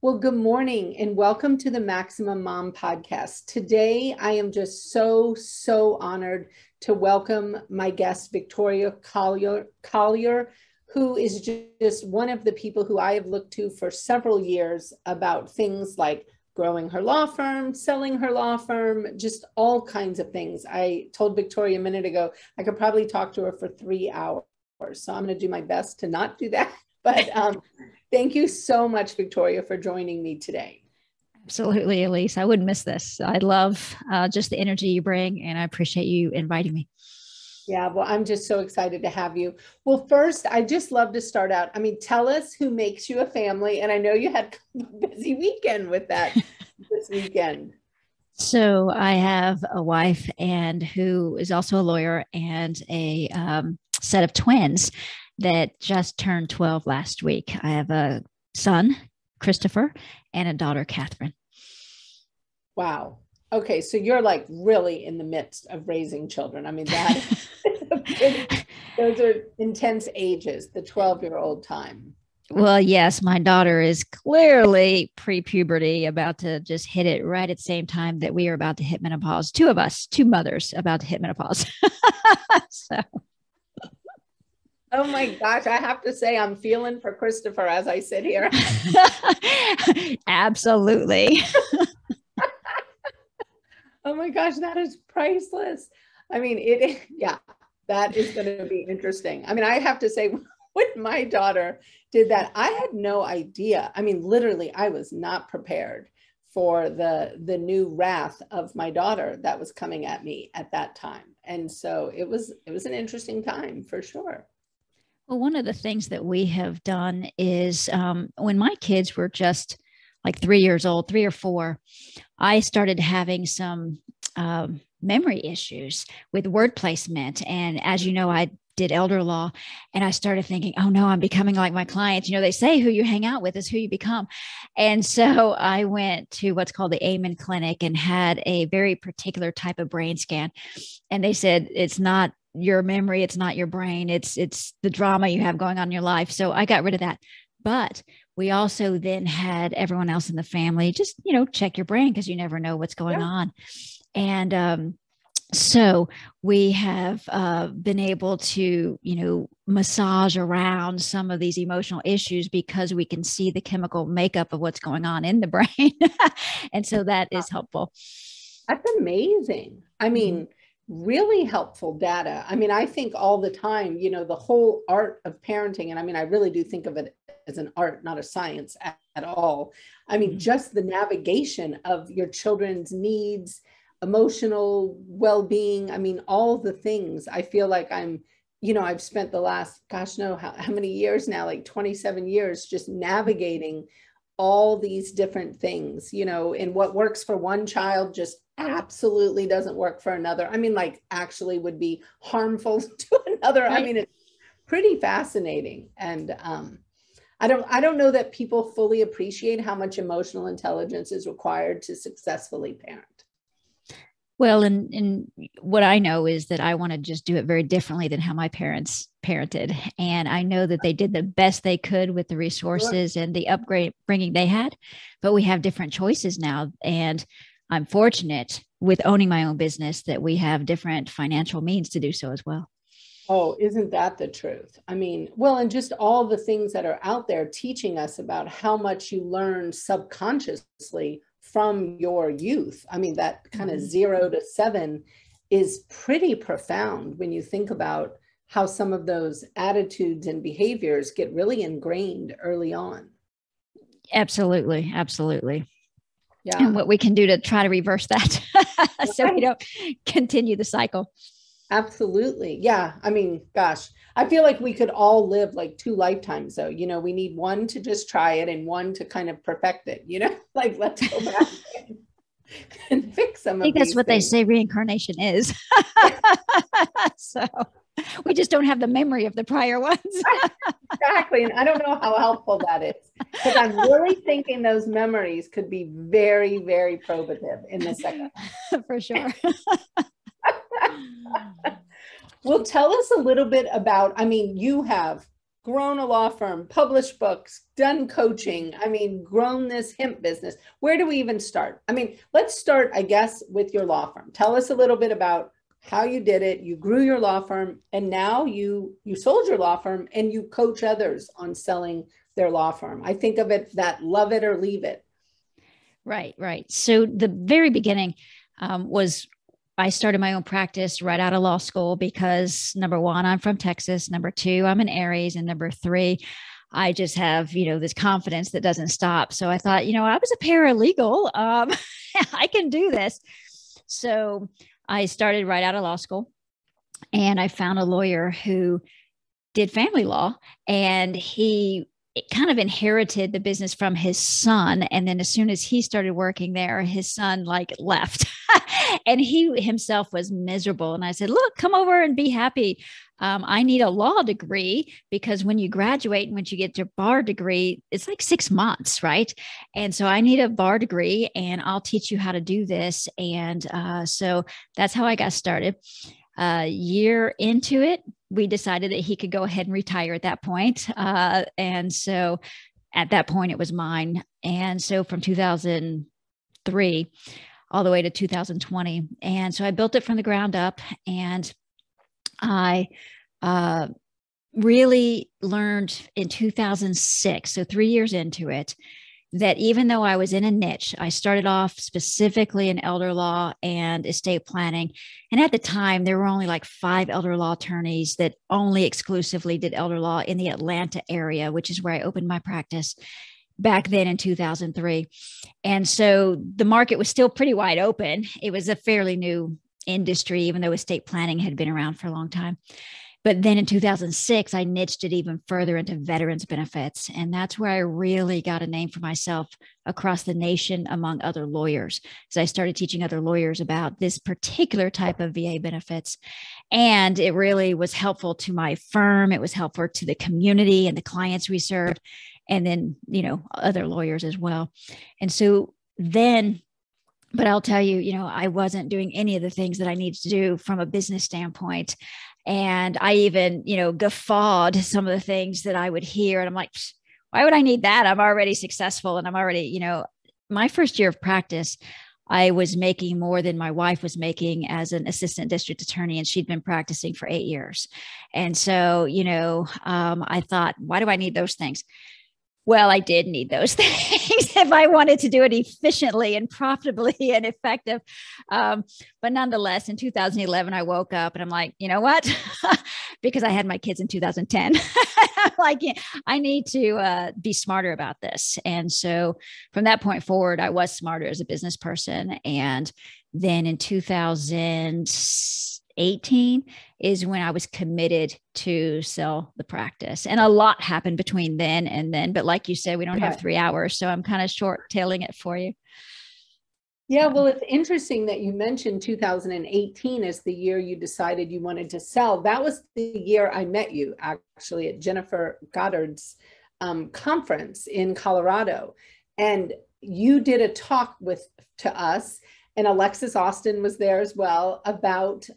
Well, good morning and welcome to the Maximum Mom podcast. Today, I am just so honored to welcome my guest, Victoria Collier, who is just one of the people who I have looked to for several years about things like growing her law firm, selling her law firm, just all kinds of things. I told Victoria a minute ago, I could probably talk to her for 3 hours. So I'm going to do my best to not do that. But thank you so much, Victoria, for joining me today. Absolutely, Elise. I wouldn't miss this. I love just the energy you bring, and I appreciate you inviting me. Yeah, well, I'm just so excited to have you. Well, first, I just love to start out. I mean, tell us who makes you a family. And I know you had a busy weekend with that this weekend. So I have a wife and who is also a lawyer and a set of twins that just turned 12 last week. I have a son, Christopher, and a daughter, Catherine. Wow. Okay, so you're like really in the midst of raising children. I mean, those are intense ages, the 12-year-old time. Well, yes, my daughter is clearly pre-puberty, about to just hit it right at the same time that we are about to hit menopause. Two of us, two mothers about to hit menopause. So. Oh my gosh, I have to say I'm feeling for Christopher as I sit here. Absolutely. Oh my gosh, that is priceless. I mean, yeah, that is going to be interesting. I mean, I have to say, when my daughter did that, I had no idea. I mean, literally, I was not prepared for the new wrath of my daughter that was coming at me at that time. And so it was an interesting time for sure. Well, one of the things that we have done is when my kids were just like 3 years old, 3 or 4, I started having some memory issues with word placement. And as you know, I did elder law and I started thinking, oh no, I'm becoming like my clients. You know, they say who you hang out with is who you become. And so I went to what's called the Amen Clinic and had a very particular type of brain scan. And they said, it's not your memory, it's not your brain, it's the drama you have going on in your life. So I got rid of that. But we also then had everyone else in the family just, check your brain because you never know what's going on. And so we have been able to, massage around some of these emotional issues because we can see the chemical makeup of what's going on in the brain. And so that is helpful. That's amazing. I mean, really helpful data. I mean, I think all the time, the whole art of parenting, and I mean, I really do think of it as an art, not a science at all. I mean, just the navigation of your children's needs, emotional well-being. I mean, all the things. I feel like I've spent the last, how many years now, like 27 years, just navigating all these different things, and what works for one child just absolutely doesn't work for another. I mean, like actually would be harmful to another. Right. I mean, it's pretty fascinating. And I don't know that people fully appreciate how much emotional intelligence is required to successfully parent. Well, and what I know is that I want to just do it very differently than how my parents parented. And I know that they did the best they could with the resources and the upbringing they had, but we have different choices now. And I'm fortunate with owning my own business that we have different financial means to do so as well. Oh, isn't that the truth? I mean, well, and just all the things that are out there teaching us about how much you learn subconsciously from your youth. I mean, that kind of 0 to 7 is pretty profound when you think about how some of those attitudes and behaviors get really ingrained early on. Absolutely. Absolutely. Yeah. And what we can do to try to reverse that so we don't continue the cycle. Absolutely. Yeah. I mean, gosh, I feel like we could all live like 2 lifetimes though. We need one to just try it and one to kind of perfect it, like let's go back and fix some of these. I think that's what things. They say reincarnation is. So we just don't have the memory of the prior ones. Exactly. And I don't know how helpful that is because I'm really thinking those memories could be very, very probative in the second. For sure. Well, tell us a little bit about, I mean, you have grown a law firm, published books, done coaching, I mean, grown this hemp business. Where do we even start? I mean, let's start, I guess, with your law firm. Tell us a little bit about how you did it. You grew your law firm, and now you sold your law firm and you coach others on selling their law firm. I think of it that love it or leave it. Right, right. So the very beginning was I started my own practice right out of law school because number one, I'm from Texas. Number two, I'm an Aries. And number three, I just have, this confidence that doesn't stop. So I thought, I was a paralegal. I can do this. So I started right out of law school, and I found a lawyer who did family law, and he kind of inherited the business from his son. And then as soon as he started working there, his son left and he himself was miserable. And I said, look, come over and be happy. I need a law degree because when you graduate and when you get your bar degree, it's like 6 months, right? And so I need a bar degree and I'll teach you how to do this. And so that's how I got started. A year into it, we decided that he could go ahead and retire at that point. And so at that point, it was mine. And so from 2003 all the way to 2020. And so I built it from the ground up, and I really learned in 2006, so 3 years into it, that even though I was in a niche, I started off specifically in elder law and estate planning. And at the time, there were only like 5 elder law attorneys that only exclusively did elder law in the Atlanta area, which is where I opened my practice back then in 2003. And so the market was still pretty wide open. It was a fairly new industry, even though estate planning had been around for a long time. But then in 2006, I niched it even further into veterans benefits. And that's where I really got a name for myself across the nation among other lawyers. So I started teaching other lawyers about this particular type of VA benefits. And it really was helpful to my firm. It was helpful to the community and the clients we served, and then, other lawyers as well. And so then, but I'll tell you, I wasn't doing any of the things that I needed to do from a business standpoint. And I even, guffawed some of the things that I would hear. And I'm like, why would I need that? I'm already successful. And I'm already, my first year of practice, I was making more than my wife was making as an assistant district attorney. And she'd been practicing for 8 years. And so, I thought, why do I need those things? Well, I did need those things if I wanted to do it efficiently and profitably and effective. But nonetheless, in 2011, I woke up and I'm like, you know what? Because I had my kids in 2010. I'm like, I need to be smarter about this. And so from that point forward, I was smarter as a business person. And then in 2018 is when I was committed to sell the practice. And a lot happened between then and then. But like you said, we don't have 3 hours. So I'm kind of short tailing it for you. Yeah, well, it's interesting that you mentioned 2018 as the year you decided you wanted to sell. That was the year I met you, actually, at Jennifer Goddard's conference in Colorado. And you did a talk to us, and Alexis Austin was there as well, about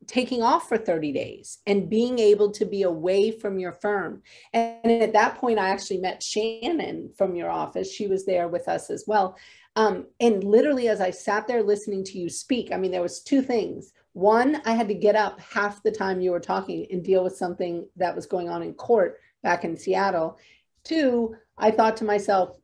taking off for 30 days and being able to be away from your firm. And at that point, I actually met Shannon from your office. She was there with us as well. And literally, as I sat there listening to you speak, I mean, there was 2 things. One, I had to get up half the time you were talking and deal with something that was going on in court back in Seattle. 2, I thought to myself,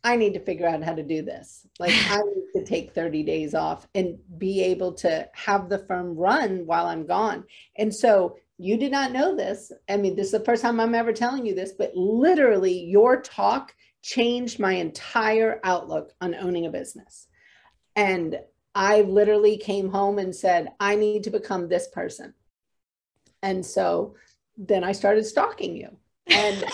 I need to figure out how to do this. Like, I need to take 30 days off and be able to have the firm run while I'm gone. And so you did not know this. I mean, this is the first time I'm ever telling you this, but literally your talk changed my entire outlook on owning a business. And I literally came home and said, I need to become this person. And so then I started stalking you. And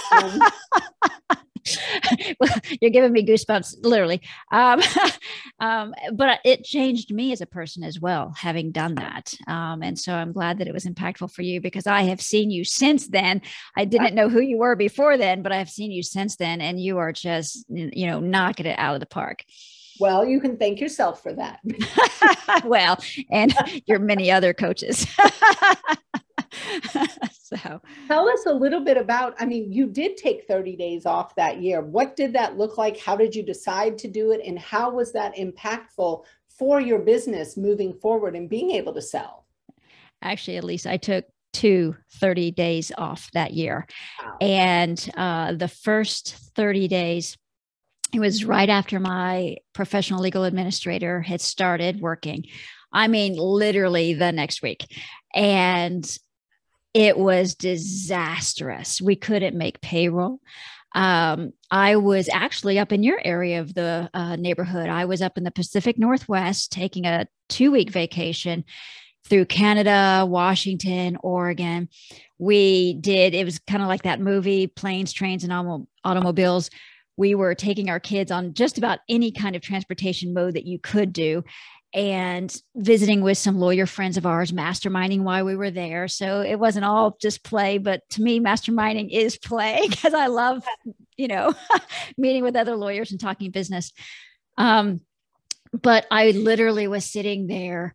well, you're giving me goosebumps, literally. But it changed me as a person as well, having done that. And so I'm glad that it was impactful for you, because I have seen you since then. I didn't know who you were before then, but I've seen you since then, and you are just, knocking it out of the park. Well, you can thank yourself for that. Well, and your many other coaches. So tell us a little bit about, I mean, you did take 30 days off that year. What did that look like? How did you decide to do it? And how was that impactful for your business moving forward and being able to sell? actually, at least I took 30 days off that year. Wow. And the first 30 days, it was right after my professional legal administrator had started working. I mean, literally the next week. And it was disastrous. We couldn't make payroll. I was actually up in your area of the neighborhood. I was up in the Pacific Northwest taking a 2-week vacation through Canada, Washington, Oregon. It was kind of like that movie, Planes, Trains, and Automobiles. We were taking our kids on just about any kind of transportation mode that you could do, and visiting with some lawyer friends of ours, masterminding while we were there. So it wasn't all just play, but to me, masterminding is play because I love, meeting with other lawyers and talking business. But I literally was sitting there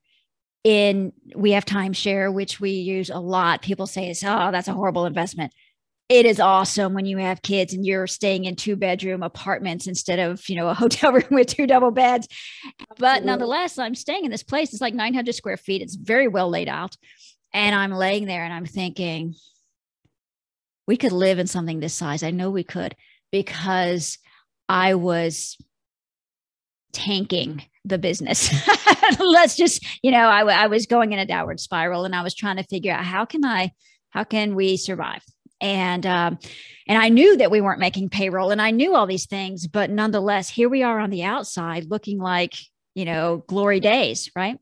we have timeshare, which we use a lot. People say, oh, that's a horrible investment. It is awesome when you have kids and you're staying in 2-bedroom apartments instead of, a hotel room with 2 double beds. But nonetheless, I'm staying in this place. It's like 900 square feet. It's very well laid out. And I'm laying there and I'm thinking, we could live in something this size. I know we could, because I was tanking the business. Let's just, I was going in a downward spiral, and I was trying to figure out how can we survive? And I knew that we weren't making payroll, and I knew all these things, but nonetheless, here we are on the outside looking like, glory days. Right.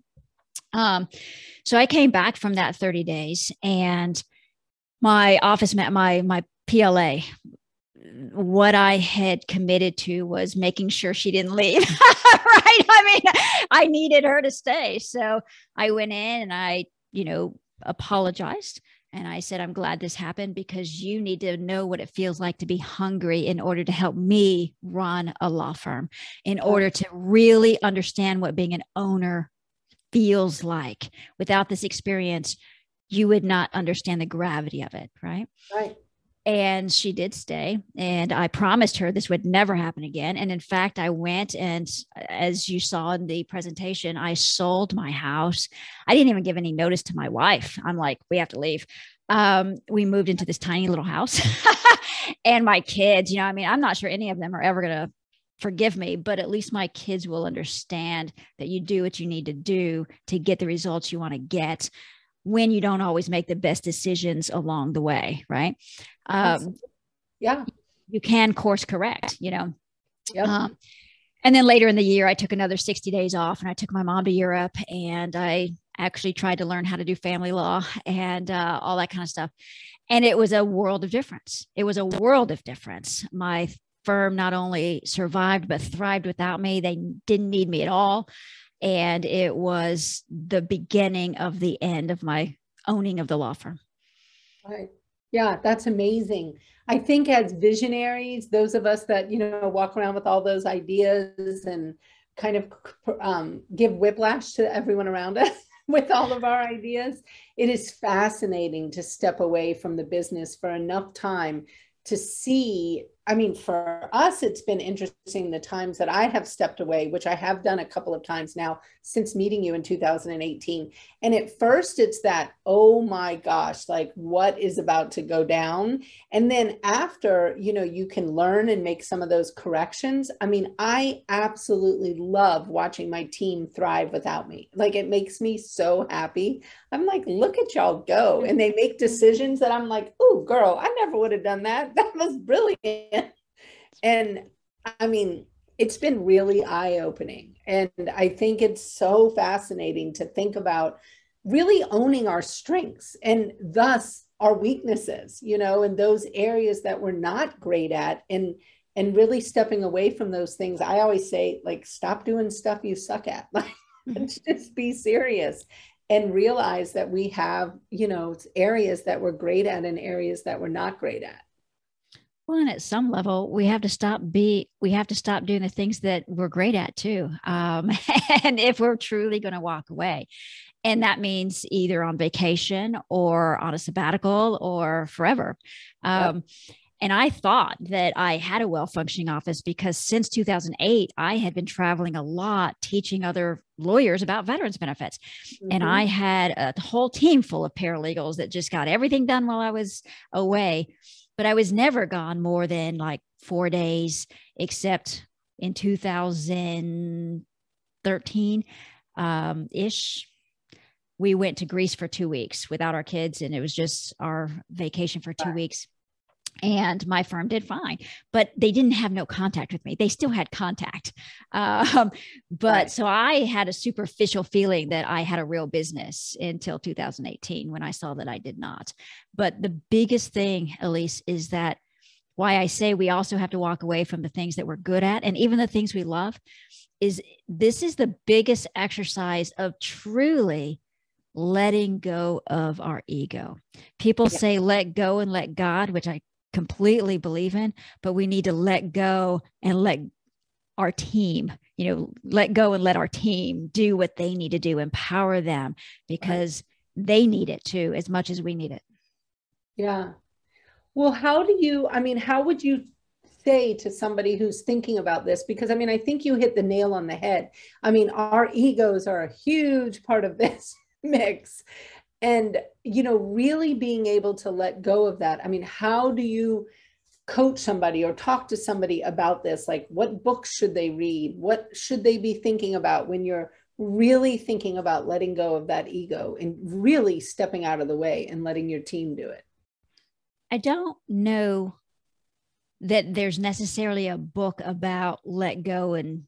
So I came back from that 30 days, and my office met my PLA. What I had committed to was making sure she didn't leave. Right. I mean, I needed her to stay. So I went in and I, apologized. And I said, I'm glad this happened because you need to know what it feels like to be hungry in order to help me run a law firm, in order to really understand what being an owner feels like. Without this experience, you would not understand the gravity of it. Right. Right. And she did stay, and I promised her this would never happen again. And in fact, I went, and as you saw in the presentation, I sold my house. I didn't even give any notice to my wife. I'm like, we have to leave. We moved into this tiny little house and my kids, I'm not sure any of them are ever going to forgive me, but at least my kids will understand that you do what you need to do to get the results you want to get, when you don't always make the best decisions along the way. Right. Yeah. You can course correct, Yep. And then later in the year, I took another 60 days off, and I took my mom to Europe, and I actually tried to learn how to do family law and all that kind of stuff. And it was a world of difference. My firm not only survived, but thrived without me. They didn't need me at all. And it was the beginning of the end of my owning of the law firm. Right. Yeah, that's amazing. I think as visionaries, those of us that, walk around with all those ideas and kind of give whiplash to everyone around us with all of our ideas, it is fascinating to step away from the business for enough time to see. I mean, for us, it's been interesting the times that I have stepped away, which I have done a couple of times now since meeting you in 2018. And at first it's that, oh my gosh, like what is about to go down? And then after, you can learn and make some of those corrections. I mean, I absolutely love watching my team thrive without me. Like, it makes me so happy. I'm like, look at y'all go. And they make decisions that I'm like, oh, girl, I never would have done that. That was brilliant. And I mean, it's been really eye-opening. And I think it's so fascinating to think about really owning our strengths and thus our weaknesses, in those areas that we're not great at, and really stepping away from those things. I always say, like, stop doing stuff you suck at. Like, let's just be serious and realize that we have, areas that we're great at and areas that we're not great at. Well, and at some level, we have to stop doing the things that we're great at too. And if we're truly going to walk away. And that means either on vacation or on a sabbatical or forever. Yep. And I thought that I had a well-functioning office because since 2008, I had been traveling a lot, teaching other lawyers about veterans benefits. And I had a whole team full of paralegals that just got everything done while I was away. But I was never gone more than like 4 days, except in 2013 ish. We went to Greece for 2 weeks without our kids, and it was just our vacation for 2 weeks. And my firm did fine, but they didn't have no contact with me. They still had contact. So I had a superficial feeling that I had a real business until 2018 when I saw that I did not. But the biggest thing, Elise, is that why I say we also have to walk away from the things that we're good at and even the things we love is this is the biggest exercise of truly letting go of our ego. People say, let go and let God, which I completely believe in, but we need to let go and let our team, let go and let our team do what they need to do, empower them because they need it too, as much as we need it. Yeah. Well, how would you say to somebody who's thinking about this? Because I think you hit the nail on the head. Our egos are a huge part of this mix. And, really being able to let go of that. How do you coach somebody or talk to somebody about this? Like, what books should they read? What should they be thinking about when you're really thinking about letting go of that ego and really stepping out of the way and letting your team do it? I don't know that there's necessarily a book about let go and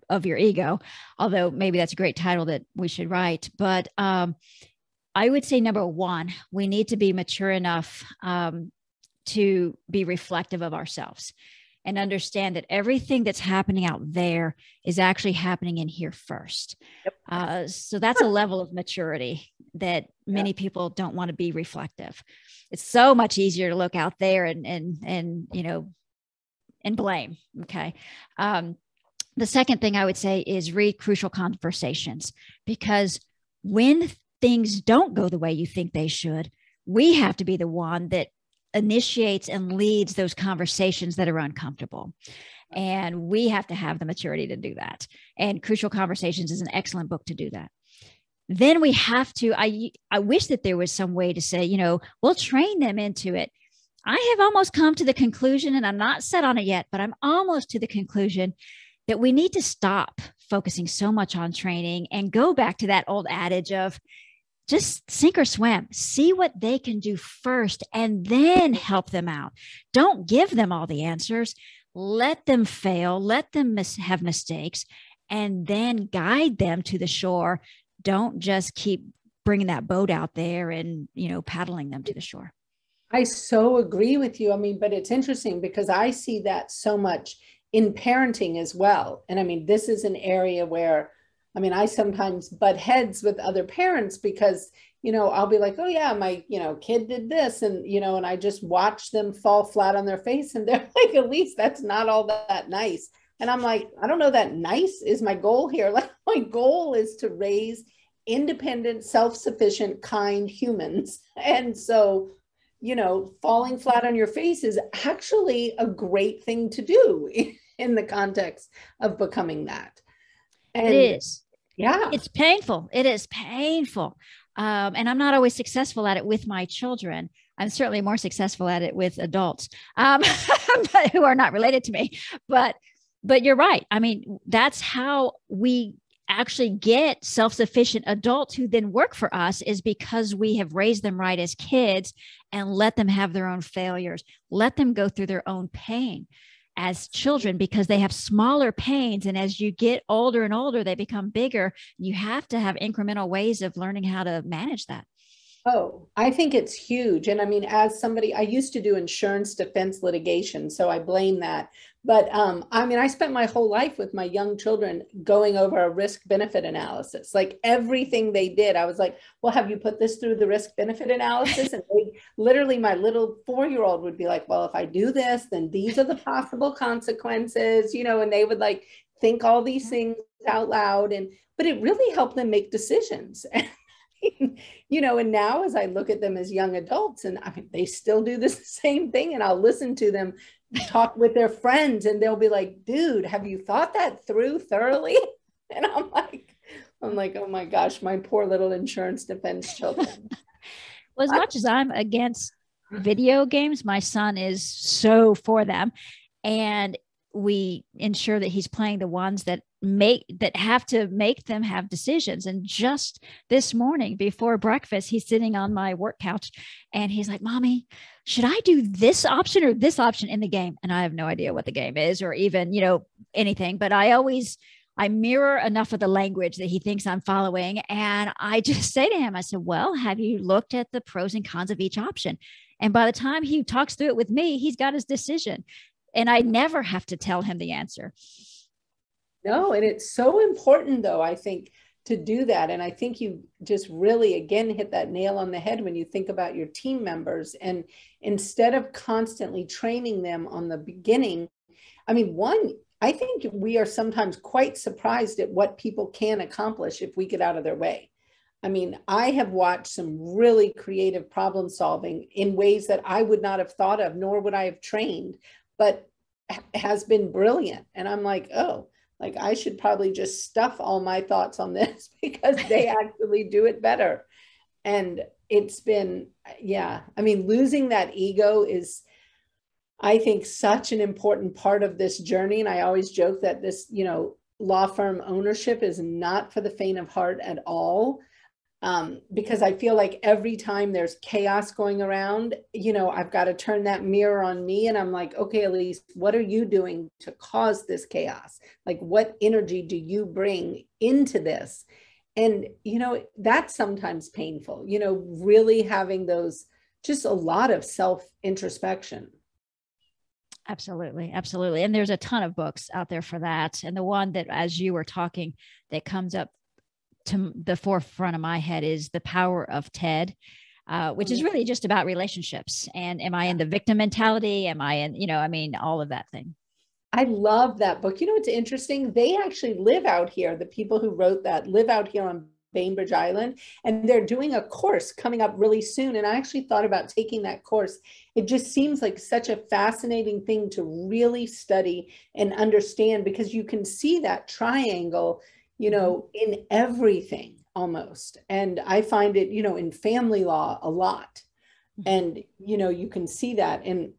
of your ego, although maybe that's a great title that we should write. But I would say, number one, we need to be mature enough to be reflective of ourselves and understand that everything that's happening out there is actually happening in here first. Yep. So that's a level of maturity that many people don't want to be reflective. It's so much easier to look out there and blame. Okay. The second thing I would say is read Crucial Conversations, because when things don't go the way you think they should, we have to be the one that initiates and leads those conversations that are uncomfortable. And we have to have the maturity to do that. And Crucial Conversations is an excellent book to do that. Then we have to, I wish that there was some way to say, we'll train them into it. I have almost come to the conclusion, and I'm not set on it yet, but I'm almost to the conclusion that we need to stop focusing so much on training and go back to that old adage of just sink or swim, see what they can do first, and then help them out. Don't give them all the answers. Let them fail, let them have mistakes, and then guide them to the shore. Don't just keep bringing that boat out there and, paddling them to the shore. I so agree with you. But it's interesting because I see that so much in parenting as well. And this is an area where, I sometimes butt heads with other parents because, I'll be like, oh yeah, my, kid did this. And, and I just watch them fall flat on their face and they're like, at least that's not all that nice. And I'm like, I don't know that nice is my goal here. Like my goal is to raise independent, self-sufficient, kind humans. And so, falling flat on your face is actually a great thing to do in the context of becoming that. And it is. Yeah. It's painful. It is painful. And I'm not always successful at it with my children. I'm certainly more successful at it with adults who are not related to me. But you're right. That's how we actually get self-sufficient adults who then work for us, is because we have raised them right as kids and let them have their own failures, let them go through their own pain as children, because they have smaller pains. And as you get older and older, they become bigger. You have to have incremental ways of learning how to manage that. Oh, I think it's huge. And as somebody, I used to do insurance defense litigation, so I blame that. But I spent my whole life with my young children going over a risk benefit analysis. Like everything they did, I was like, well, have you put this through the risk benefit analysis? And literally my little 4-year-old would be like, well, if I do this, then these are the possible consequences, and they would like think all these things out loud. But it really helped them make decisions. You know, and now as I look at them as young adults, and I mean, they still do the same thing, and I'll listen to them talk with their friends, and they'll be like, dude, have you thought that through thoroughly? And I'm like, oh my gosh, my poor little insurance defense children. Well, as much as I'm against video games, my son is so for them. And we ensure that he's playing the ones that have to make them have decisions. And just this morning before breakfast, he's sitting on my work couch and he's like, Mommy, should I do this option or this option in the game? And I have no idea what the game is or even, anything, but I mirror enough of the language that he thinks I'm following. And I just say to him, I said, well, have you looked at the pros and cons of each option? And by the time he talks through it with me, he's got his decision. And I never have to tell him the answer. No, and it's so important, though, I think, to do that. And I think you just really, again, hit that nail on the head when you think about your team members. And instead of constantly training them on the beginning, I mean, I think we are sometimes quite surprised at what people can accomplish if we get out of their way. I mean, I have watched some really creative problem solving in ways that I would not have thought of, nor would I have trained, but has been brilliant. And I'm like, oh, like I should probably just stuff all my thoughts on this because they actually do it better. And it's been, yeah, I mean, losing that ego is, I think, such an important part of this journey. And I always joke that this, law firm ownership is not for the faint of heart at all. Because I feel like every time there's chaos going around, I've got to turn that mirror on me. And I'm like, okay, Elise, what are you doing to cause this chaos? Like, what energy do you bring into this? And, that's sometimes painful, really having those, just a lot of self-introspection. Absolutely. Absolutely. And there's a ton of books out there for that. And the one that, as you were talking, that comes up to the forefront of my head is The Power of Ted, which is really just about relationships. And am I in the victim mentality? Am I in, all of that thing. I love that book. It's interesting. They actually live out here. The people who wrote that live out here on Bainbridge Island, and they're doing a course coming up really soon. And I actually thought about taking that course. It just seems like such a fascinating thing to really study and understand, because you can see that triangle, in everything almost. And I find it, in family law a lot. And, you can see that. And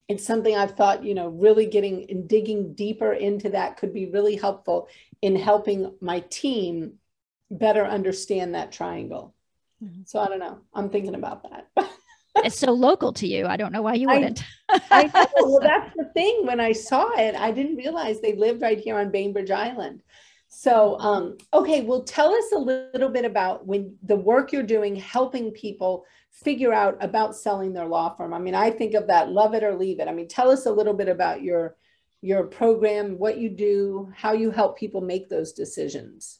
it's something I've thought, really getting and digging deeper into that could be really helpful in helping my team better understand that triangle. So I don't know. I'm thinking about that. It's so local to you. I don't know why you wouldn't. I know. Well, that's the thing. When I saw it, I didn't realize they lived right here on Bainbridge Island. So, okay, well, tell us a little bit about when the work you're doing, helping people figure out about selling their law firm. I mean, I think of that, love it or leave it. I mean, tell us a little bit about your program, what you do, how you help people make those decisions.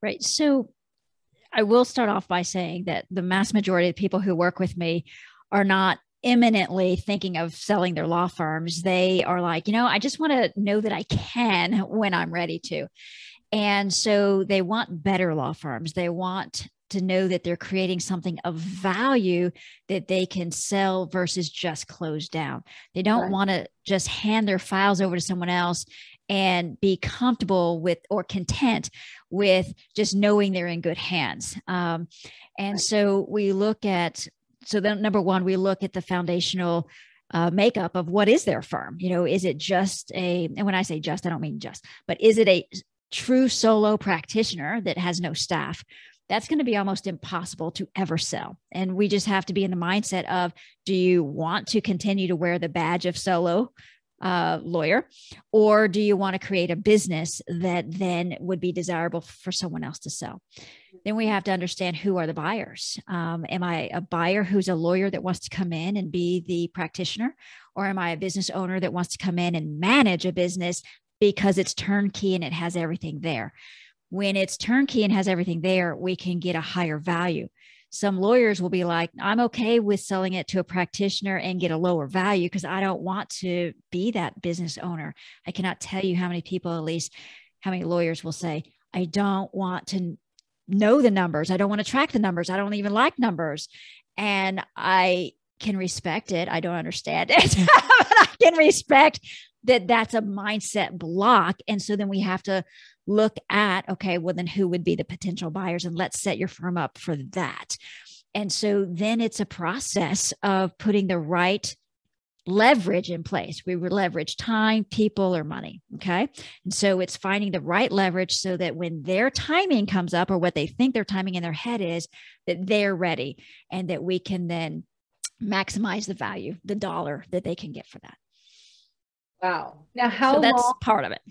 Right. So I will start off by saying that the mass majority of people who work with me are not imminently thinking of selling their law firms. They are like, I just want to know that I can when I'm ready to. And so they want better law firms. They want to know that they're creating something of value that they can sell versus just close down. They don't want to just hand their files over to someone else and be comfortable with or content with just knowing they're in good hands. So we look at, then number one, we look at the foundational makeup of what is their firm. Is it just and when I say just, I don't mean just, but is it a true solo practitioner that has no staff? That's going to be almost impossible to ever sell. And we just have to be in the mindset of, do you want to continue to wear the badge of solo lawyer, or do you want to create a business that then would be desirable for someone else to sell? Then we have to understand, who are the buyers? Am I a buyer who's a lawyer that wants to come in and be the practitioner? Or am I a business owner that wants to come in and manage a business because it's turnkey and it has everything there? When it's turnkey and has everything there, we can get a higher value. Some lawyers will be like, I'm okay with selling it to a practitioner and get a lower value because I don't want to be that business owner. I cannot tell you how many people, at least how many lawyers will say, I don't want to know the numbers. I don't want to track the numbers. I don't even like numbers. And I can respect it. I don't understand it, but I can respect that that's a mindset block. And so then we have to look at, okay, well then who would be the potential buyers, and let's set your firm up for that. And so then it's a process of putting the right leverage in place. We would leverage time, people, or money. Okay. And so it's finding the right leverage so that when their timing comes up, or what they think their timing in their head is, that they're ready, and that we can then maximize the value, the dollar that they can get for that. Wow. Now, how so that's long? part of it.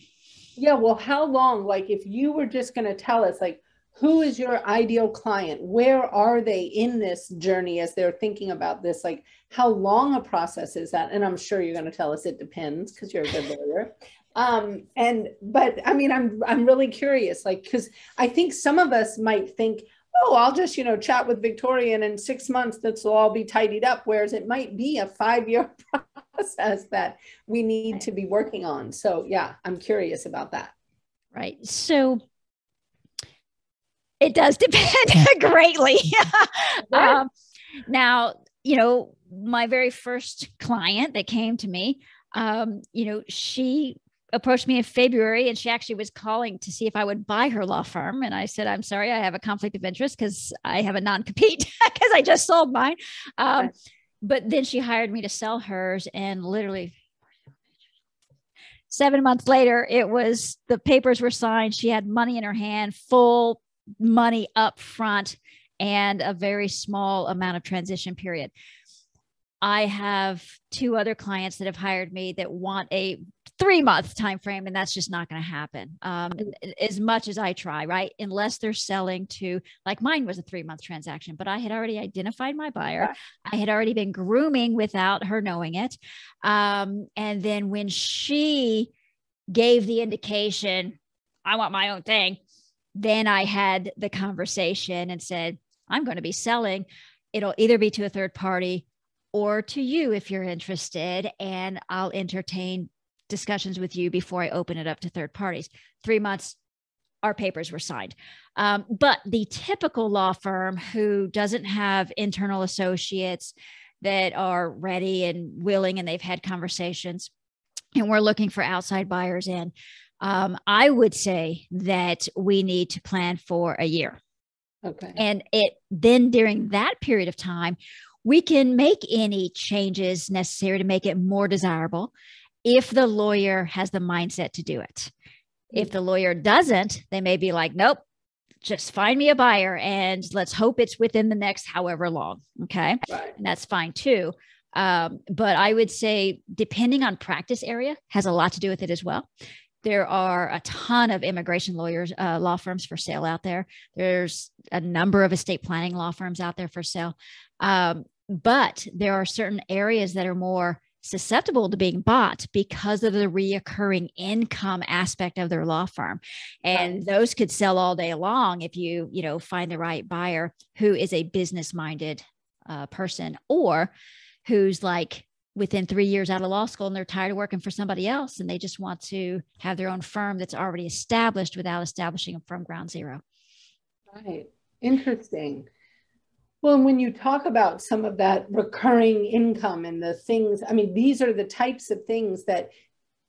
Yeah. Well, how long, like if you were just going to tell us, like, who is your ideal client? Where are they in this journey as they're thinking about this? Like, how long a process is that? And I'm sure you're going to tell us it depends, because you're a good lawyer. But I mean, I'm really curious, like, because I think some of us might think, oh, I'll just, chat with Victoria, and in 6 months, this will all be tidied up. Whereas it might be a 5-year process that we need to be working on. So yeah, I'm curious about that. Right. So it does depend greatly. Now, my very first client that came to me, she approached me in February, and she actually was calling to see if I would buy her law firm. And I said, I'm sorry, I have a conflict of interest because I have a non-compete because I just sold mine. But then she hired me to sell hers, and literally 7 months later, the papers were signed. She had money in her hand, full money up front, and a very small amount of transition period. I have 2 other clients that have hired me that want a 3-month time frame, and that's just not going to happen. As much as I try, right? Unless they're selling to, like mine was a 3-month transaction, but I had already identified my buyer. I had already been grooming without her knowing it. And then when she gave the indication, I want my own thing, then I had the conversation and said, I'm going to be selling. It'll either be to a third party or to you if you're interested, and I'll entertain discussions with you before I open it up to third parties. 3 months, our papers were signed. But the typical law firm who doesn't have internal associates that are ready and willing, and they've had conversations, and we're looking for outside buyers in, I would say that we need to plan for a year. Okay. And then during that period of time, we can make any changes necessary to make it more desirable if the lawyer has the mindset to do it. If the lawyer doesn't, they may be like, nope, just find me a buyer and let's hope it's within the next however long. Okay. Right. And that's fine too. But I would say, depending on practice area, has a lot to do with it as well. There are a ton of immigration lawyers, law firms for sale out there. There's a number of estate planning law firms out there for sale. But there are certain areas that are more susceptible to being bought because of the reoccurring income aspect of their law firm. And those could sell all day long if you find the right buyer who is a business-minded person, or who's like within 3 years out of law school and they're tired of working for somebody else and they just want to have their own firm that's already established without establishing them from ground zero. Right. Interesting. Well, and when you talk about some of that recurring income and the things, I mean, these are the types of things that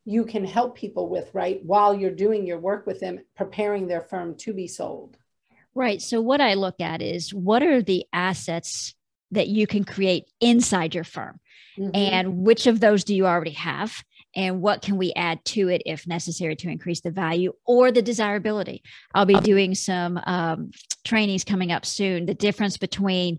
you can help people with, right? While you're doing your work with them, preparing their firm to be sold. Right. So what I look at is, what are the assets that you can create inside your firm? Mm-hmm. And which of those do you already have? And what can we add to it if necessary to increase the value or the desirability? I'll be doing some trainings coming up soon. The difference between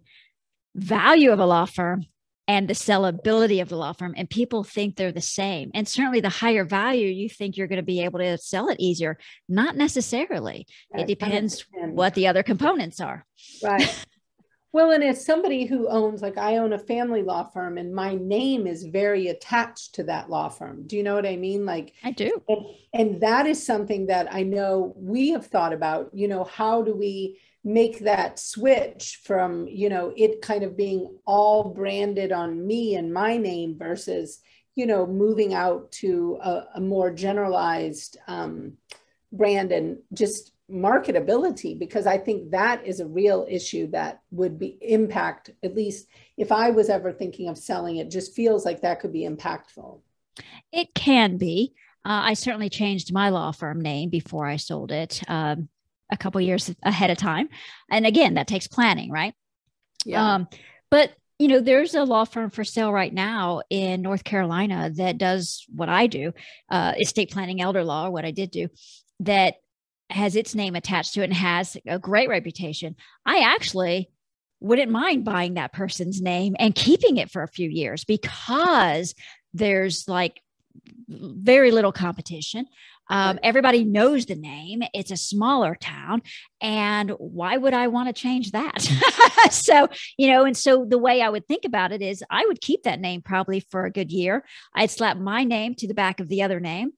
value of a law firm and the sellability of the law firm. And people think they're the same. And certainly the higher value, you think you're going to be able to sell it easier. Not necessarily. It depends what the other components are. Right. Well, and as somebody who owns, like I own a family law firm, and my name is very attached to that law firm. Do you know what I mean? Like I do. And that is something that I know we have thought about, how do we make that switch from, it kind of being all branded on me and my name versus, moving out to a more generalized brand, and just marketability, because I think that is a real issue that would be impact, at least if I was ever thinking of selling, it just feels like that could be impactful. It can be. I certainly changed my law firm name before I sold it, a couple years ahead of time. And again, that takes planning, right? Yeah. But there's a law firm for sale right now in North Carolina that does what I do, estate planning, elder law, what I did do, that has its name attached to it and has a great reputation. I actually wouldn't mind buying that person's name and keeping it for a few years because there's like very little competition. Everybody knows the name. It's a smaller town. And why would I want to change that? So, and so the way I would think about it is I would keep that name probably for a good year. I'd slap my name to the back of the other name.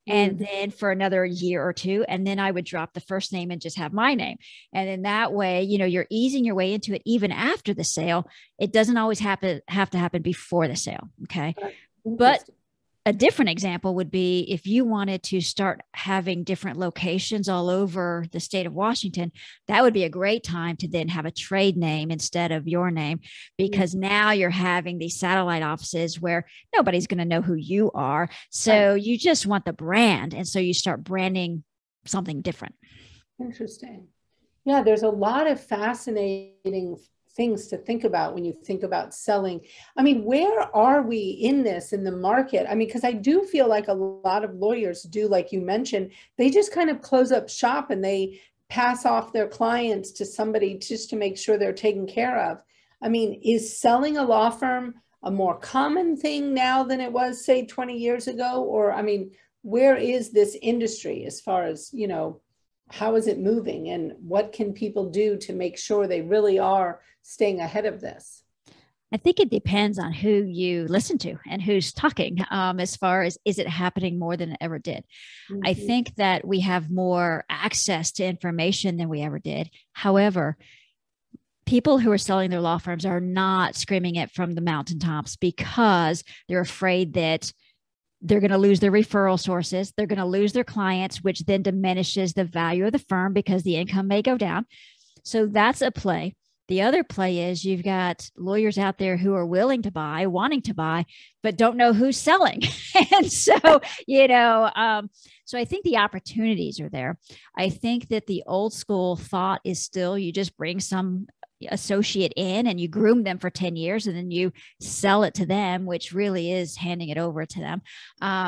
And then for another year or two, and then I would drop the first name and just have my name. And in that way, you're easing your way into it even after the sale. It doesn't always have to happen before the sale. Okay. But a different example would be if you wanted to start having different locations all over the state of Washington, that would be a great time to then have a trade name instead of your name, because now you're having these satellite offices where nobody's going to know who you are. So you just want the brand. And so you start branding something different. Interesting. Yeah, there's a lot of fascinating things to think about when you think about selling. I mean, where are we in this, in the market? I mean, because I do feel like a lot of lawyers do, like you mentioned, they just kind of close up shop and they pass off their clients to somebody just to make sure they're taken care of. I mean, is selling a law firm a more common thing now than it was, say, 20 years ago? Or, I mean, where is this industry as far as, how is it moving and what can people do to make sure they really are staying ahead of this? I think it depends on who you listen to and who's talking, as far as is it happening more than it ever did. I think that we have more access to information than we ever did. However, people who are selling their law firms are not screaming it from the mountaintops because they're afraid that they're going to lose their referral sources. They're going to lose their clients, which then diminishes the value of the firm because the income may go down. So that's a play. The other play is you've got lawyers out there who are willing to buy, wanting to buy, but don't know who's selling. And so, so I think the opportunities are there. I think that the old school thought is still you just bring some associate in and you groom them for 10 years and then you sell it to them, which really is handing it over to them.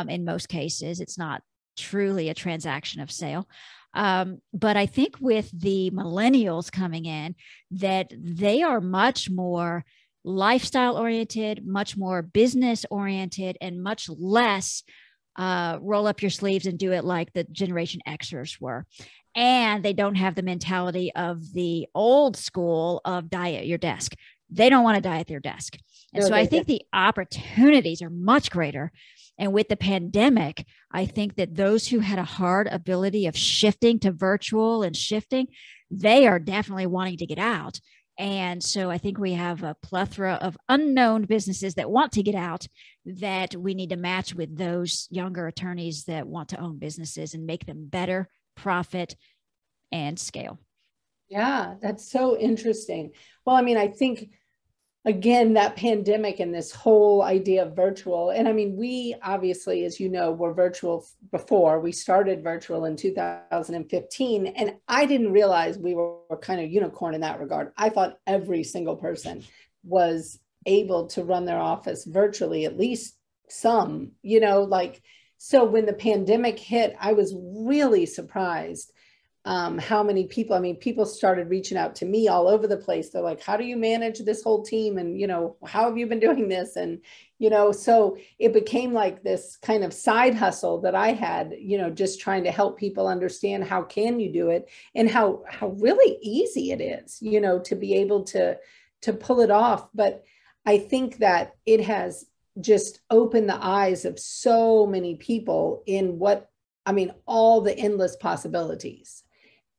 In most cases, it's not truly a transaction of sale. But I think with the millennials coming in, that they are much more lifestyle oriented, much more business oriented, and much less roll up your sleeves and do it like the Generation Xers were. And they don't have the mentality of the old school of die at your desk. They don't want to die at their desk. And so I think the opportunities are much greater. And with the pandemic, I think that those who had a hard ability of shifting to virtual and shifting, they are definitely wanting to get out. And so I think we have a plethora of unknown businesses that want to get out that we need to match with those younger attorneys that want to own businesses and make them better, profit, and scale. Yeah, that's so interesting. Well, I mean, I think, again, that pandemic and this whole idea of virtual, and I mean, we obviously, as you know, were virtual before. We started virtual in 2015, and I didn't realize we were kind of unicorn in that regard. I thought every single person was able to run their office virtually, at least some, so when the pandemic hit, I was really surprised how many people, I mean, people started reaching out to me all over the place. They're like, how do you manage this whole team? And, how have you been doing this? And, so it became like this kind of side hustle that I had, just trying to help people understand how can you do it and how really easy it is, to be able to pull it off. But I think that it has just opened the eyes of so many people in all the endless possibilities.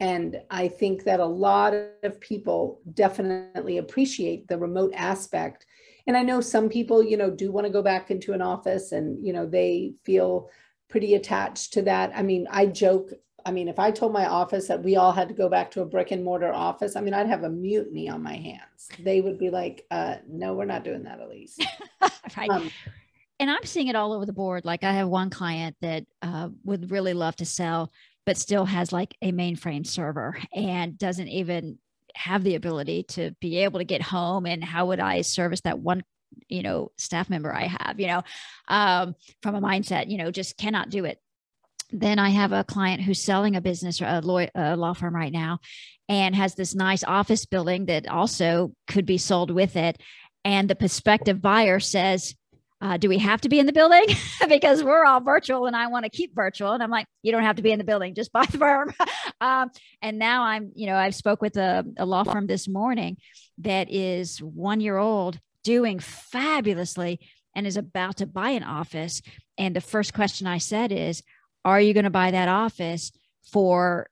And I think that a lot of people definitely appreciate the remote aspect. And I know some people, do want to go back into an office and, they feel pretty attached to that. I mean, I joke I mean, if I told my office that we all had to go back to a brick and mortar office, I mean, I'd have a mutiny on my hands. They would be like, no, we're not doing that, Elise. Right. And I'm seeing it all over the board. Like I have one client that would really love to sell, but still has like a mainframe server and doesn't even have the ability to be able to get home. And how would I service that one, staff member I have, from a mindset, just cannot do it. Then I have a client who's selling a business or a law firm right now and has this nice office building that also could be sold with it. And the prospective buyer says, do we have to be in the building? Because we're all virtual and I want to keep virtual. And I'm like, you don't have to be in the building, just buy the firm. And now I've spoke with a law firm this morning that is 1 year old doing fabulously and is about to buy an office. And the first question I said is, are you going to buy that office for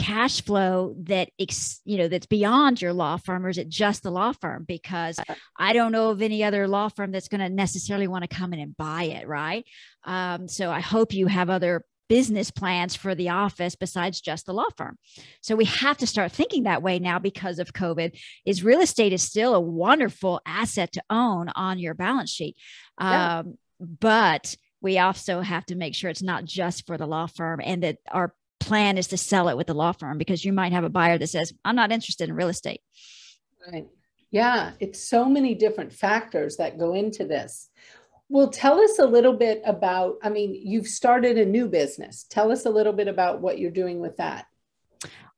cash flow that's beyond your law firm, or is it just the law firm? Because I don't know of any other law firm that's going to necessarily want to come in and buy it. Right. So I hope you have other business plans for the office besides just the law firm. So we have to start thinking that way now because of COVID. Is real estate is still a wonderful asset to own on your balance sheet. But we also have to make sure it's not just for the law firm, and that our plan is to sell it with the law firm, because you might have a buyer that says, I'm not interested in real estate. Right. Yeah. It's so many different factors that go into this. Well, tell us a little bit about, I mean, you've started a new business. Tell us a little bit about what you're doing with that.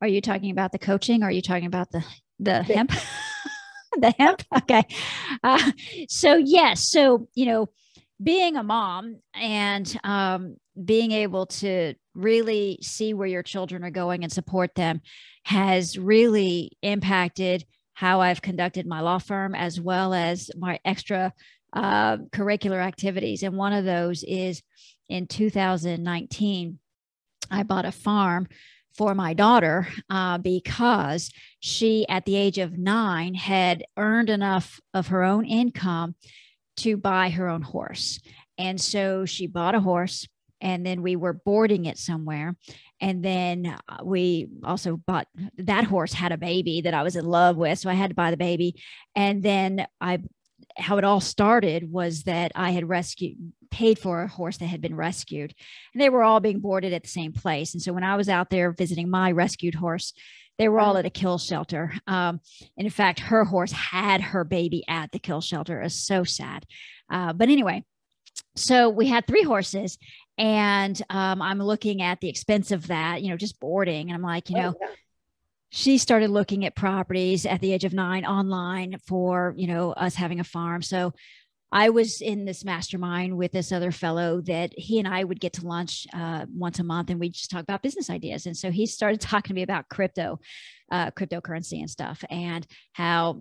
Are you talking about the coaching? Or are you talking about the hemp? The hemp? Okay. So yes. So, being a mom and being able to really see where your children are going and support them has really impacted how I've conducted my law firm, as well as my extra curricular activities. And one of those is in 2019, I bought a farm for my daughter because she, at the age of 9, had earned enough of her own income to buy her own horse. And so she bought a horse, and then we were boarding it somewhere. And then we also bought, that horse had a baby that I was in love with, so I had to buy the baby. And then how it all started was that I had paid for a horse that had been rescued, and they were all being boarded at the same place. And so when I was out there visiting my rescued horse, they were all at a kill shelter. And in fact, her horse had her baby at the kill shelter. It was so sad. But anyway, so we had 3 horses, and I'm looking at the expense of that, just boarding. And I'm like, she started looking at properties at the age of 9 online for, us having a farm. So I was in this mastermind with this other fellow that he and I would get to lunch once a month, and we just talk about business ideas. And so he started talking to me about cryptocurrency and stuff, and how,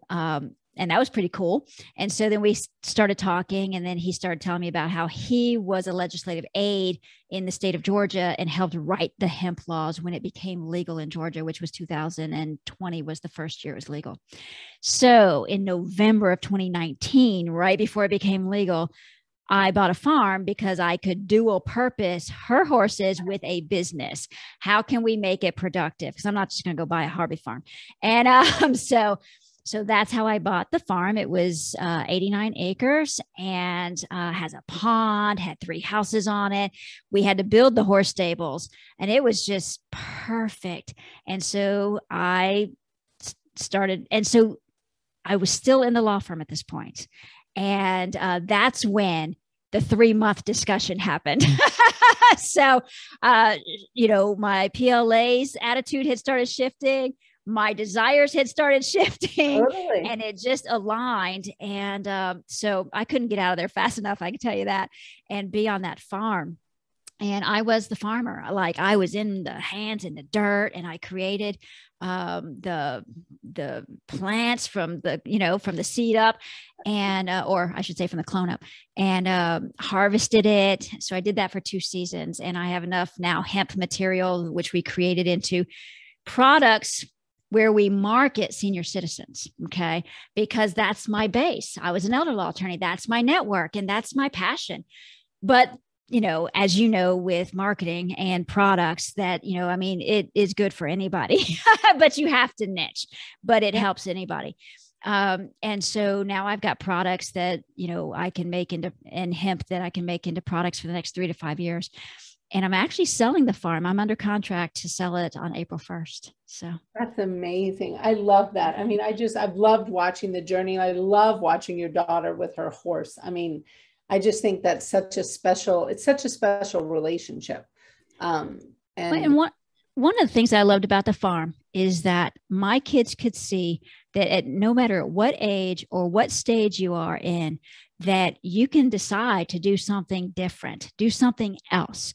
and that was pretty cool. And so then we started talking, and then he started telling me about how he was a legislative aide in the state of Georgia and helped write the hemp laws when it became legal in Georgia, which was 2020 was the first year it was legal. So in November of 2019, right before it became legal, I bought a farm because I could dual purpose her horses with a business. How can we make it productive? Because I'm not just going to go buy a Harvey farm. And so that's how I bought the farm. It was 89 acres and has a pond, had 3 houses on it. We had to build the horse stables, and it was just perfect. And so I started, and so I was still in the law firm at this point. And that's when the 3-month discussion happened. So, my PLA's attitude had started shifting. My desires had started shifting, totally. And it just aligned. And so I couldn't get out of there fast enough, I can tell you that, and be on that farm. And I was the farmer. Like, I was in the hands in the dirt, and I created the plants from the seed up, and or I should say from the clone up, and harvested it. So I did that for 2 seasons, and I have enough now hemp material, which we created into products where we market senior citizens. Okay. Because that's my base. I was an elder law attorney. That's my network, and that's my passion. But as you know, with marketing and products that, I mean, it is good for anybody, but you have to niche, but it helps anybody. And so now I've got products that, I can make and hemp that I can make into products for the next 3 to 5 years. And I'm actually selling the farm. I'm under contract to sell it on April 1st. So that's amazing. I love that. I mean, I've loved watching the journey. I love watching your daughter with her horse. I mean, I just think that's such a special relationship. And one of the things I loved about the farm is that my kids could see that at no matter what age or what stage you are in, that you can decide to do something different, do something else.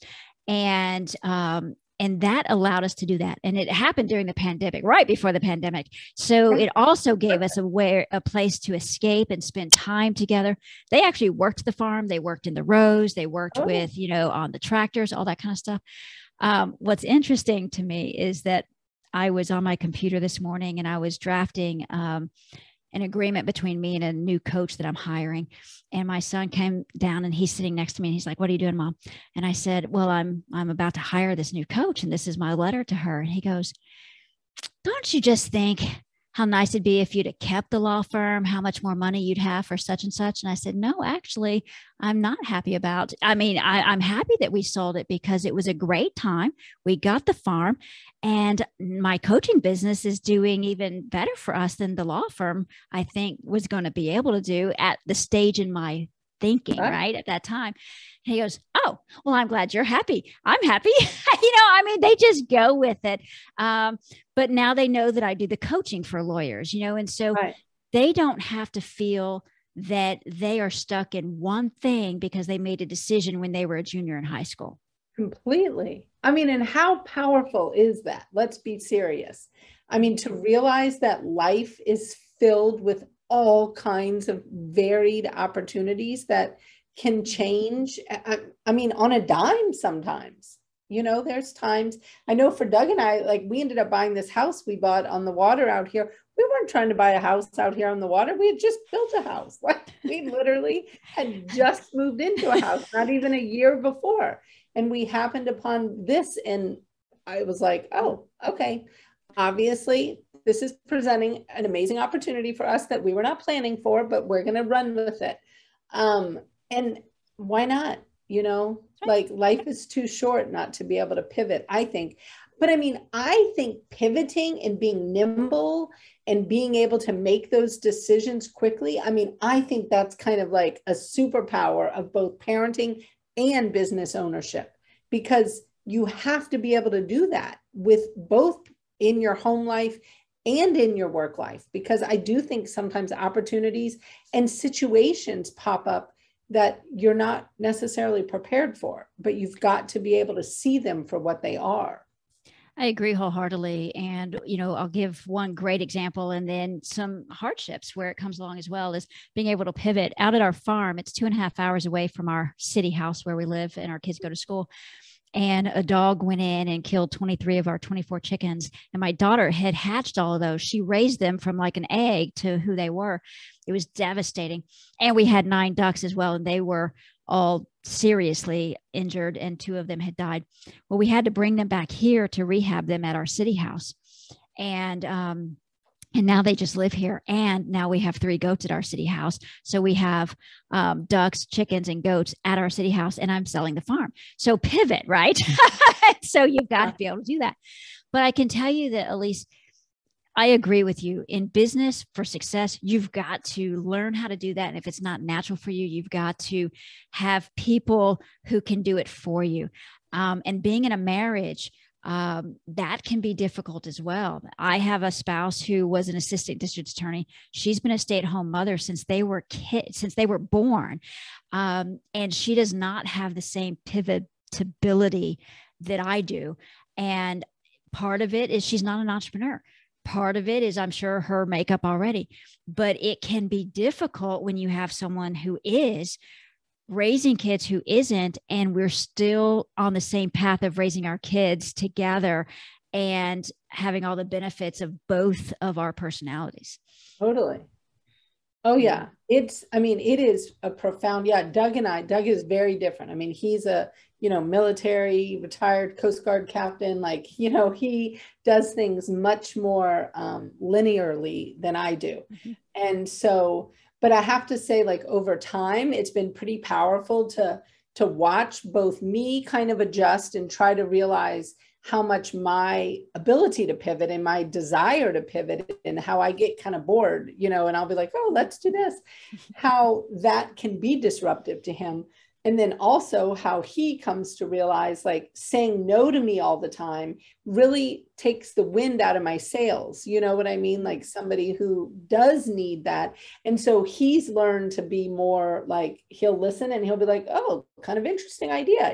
And that allowed us to do that. And it happened during the pandemic, right before the pandemic. So it also gave us a place to escape and spend time together. They actually worked the farm. They worked in the rows. They worked with, on the tractors, all that kind of stuff. What's interesting to me is that I was on my computer this morning and I was drafting an agreement between me and a new coach that I'm hiring. And my son came down and he's sitting next to me and he's like, "What are you doing, Mom?" And I said, "Well, I'm about to hire this new coach and this is my letter to her." And he goes, "Don't you just think how nice it'd be if you'd have kept the law firm, how much more money you'd have for such and such?" And I said, "No, actually, I'm not happy about it. I mean, I'm happy that we sold it because it was a great time. We got the farm and my coaching business is doing even better for us than the law firm, I think, was going to be able to do at the stage in my thinking, right at that time." And he goes, "Oh, well, I'm glad you're happy. I'm happy." I mean, they just go with it. But now they know that I do the coaching for lawyers, and so they don't have to feel that they are stuck in one thing because they made a decision when they were a junior in high school. Completely. I mean, and how powerful is that? Let's be serious. I mean, to realize that life is filled with all kinds of varied opportunities that can change. I mean, on a dime sometimes. There's times, I know for Doug and I, like, we ended up buying this house we bought on the water out here. We weren't trying to buy a house out here on the water. We had just built a house. Like, we literally had just moved into a house, not even a year before. And we happened upon this, and I was like, "Oh, okay. Obviously, this is presenting an amazing opportunity for us that we were not planning for, but we're going to run with it." And why not? Like, life is too short not to be able to pivot, I think. But I mean, I think pivoting and being nimble and being able to make those decisions quickly, I mean, I think that's kind of like a superpower of both parenting and business ownership, because you have to be able to do that with both in your home life and in your work life, because I do think sometimes opportunities and situations pop up that you're not necessarily prepared for, but you've got to be able to see them for what they are. I agree wholeheartedly. And, I'll give one great example and then some hardships where it comes along as well, is being able to pivot out at our farm. It's 2.5 hours away from our city house where we live and our kids go to school. And a dog went in and killed 23 of our 24 chickens. And my daughter had hatched all of those. She raised them from like an egg to who they were. It was devastating. And we had 9 ducks as well. And they were all seriously injured and 2 of them had died. Well, we had to bring them back here to rehab them at our city house. And now they just live here. And now we have 3 goats at our city house. So we have ducks, chickens, and goats at our city house, and I'm selling the farm. So pivot, right? So you've got to be able to do that. But I can tell you that, Elise, I agree with you. In business, for success, you've got to learn how to do that. And if it's not natural for you, you've got to have people who can do it for you. And being in a marriage, that can be difficult as well. I have a spouse who was an assistant district attorney. She's been a stay-at-home mother since they were born. And she does not have the same pivotability that I do. And part of it is she's not an entrepreneur. Part of it is, I'm sure, her makeup already, but it can be difficult when you have someone who is raising kids who isn't, and we're still on the same path of raising our kids together and having all the benefits of both of our personalities. Totally. Oh yeah. I mean, it is a profound, yeah, Doug is very different. I mean, he's a, military retired Coast Guard captain. Like, he does things much more linearly than I do. Mhm. And so, but I have to say, like over time, it's been pretty powerful to watch both me kind of adjust and try to realize how much my ability to pivot and my desire to pivot and how I get kind of bored, and I'll be like, oh, let's do this, how that can be disruptive to him. And then also how he comes to realize like saying no to me all the time really takes the wind out of my sails. You know what I mean? Like somebody who does need that. And so he's learned to be more like, he'll listen and he'll be like, oh, kind of interesting idea,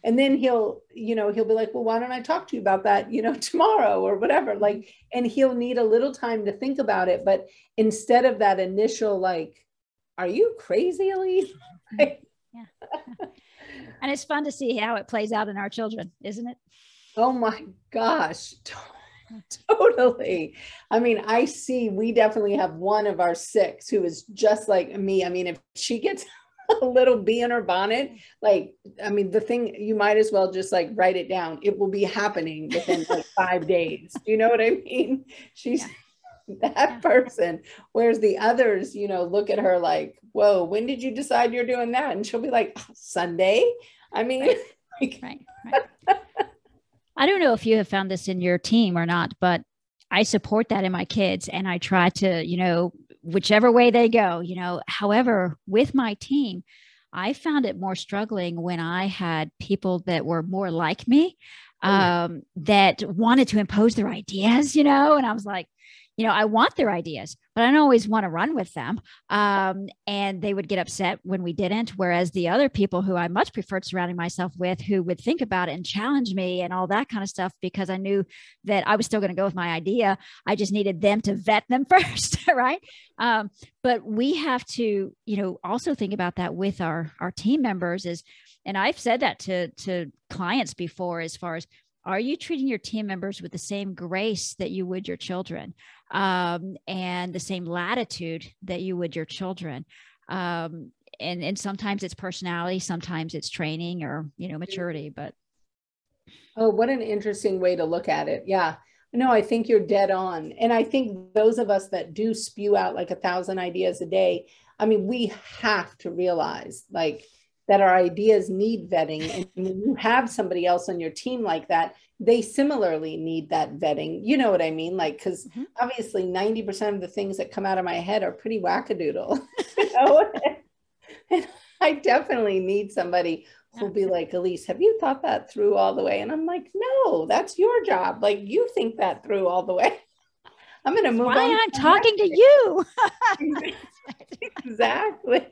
and then he'll be like, well, why don't I talk to you about that, tomorrow or whatever. Like, and he'll need a little time to think about it. But instead of that initial, like, are you crazy, Elise? Yeah. And it's fun to see how it plays out in our children, isn't it? Oh my gosh. Totally. I mean, we definitely have one of our six who is just like me. I mean, if she gets a little bee in her bonnet, like, I mean, the thing, you might as well just like write it down. It will be happening within like 5 days. Do you know what I mean? She's that person. Whereas the others, look at her like, whoa, when did you decide you're doing that? And she'll be like, oh, Sunday. I mean, right. I don't know if you have found this in your team or not, but I support that in my kids and I try to, whichever way they go, however, with my team, I found it more struggling when I had people that were more like me, that wanted to impose their ideas, and I was like, I want their ideas, but I don't always want to run with them. And they would get upset when we didn't. Whereas the other people who I much preferred surrounding myself with, who would think about it and challenge me and all that kind of stuff, because I knew that I was still going to go with my idea. I just needed them to vet them first. Right. But we have to, also think about that with our team members and I've said that to clients before, as far as, are you treating your team members with the same grace that you would your children, and the same latitude that you would your children? And sometimes it's personality, sometimes it's training or, maturity, but. Oh, what an interesting way to look at it. Yeah. No, I think you're dead on. And I think those of us that do spew out like 1,000 ideas a day, I mean, we have to realize like that our ideas need vetting. And when you have somebody else on your team like that, they similarly need that vetting. You know what I mean? Like, because obviously 90% of the things that come out of my head are pretty wackadoodle. And I definitely need somebody who'll be like, Elise, have you thought that through all the way? And I'm like, no, that's your job. Like, you think that through all the way. I'm going to move on. Why I'm talking to you. Exactly.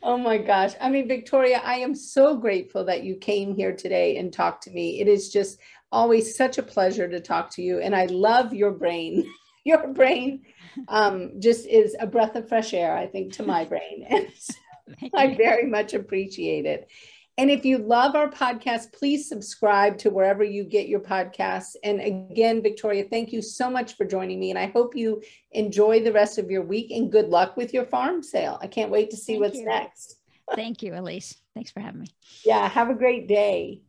Oh my gosh. I mean, Victoria, I am so grateful that you came here today and talked to me. It is just always such a pleasure to talk to you. And I love your brain. Your brain just is a breath of fresh air, I think, to my brain. And so I very much appreciate it. And if you love our podcast, please subscribe to wherever you get your podcasts. And again, Victoria, thank you so much for joining me. And I hope you enjoy the rest of your week and good luck with your farm sale. I can't wait to see what's next. Thank you, Elise. Thanks for having me. Yeah, have a great day.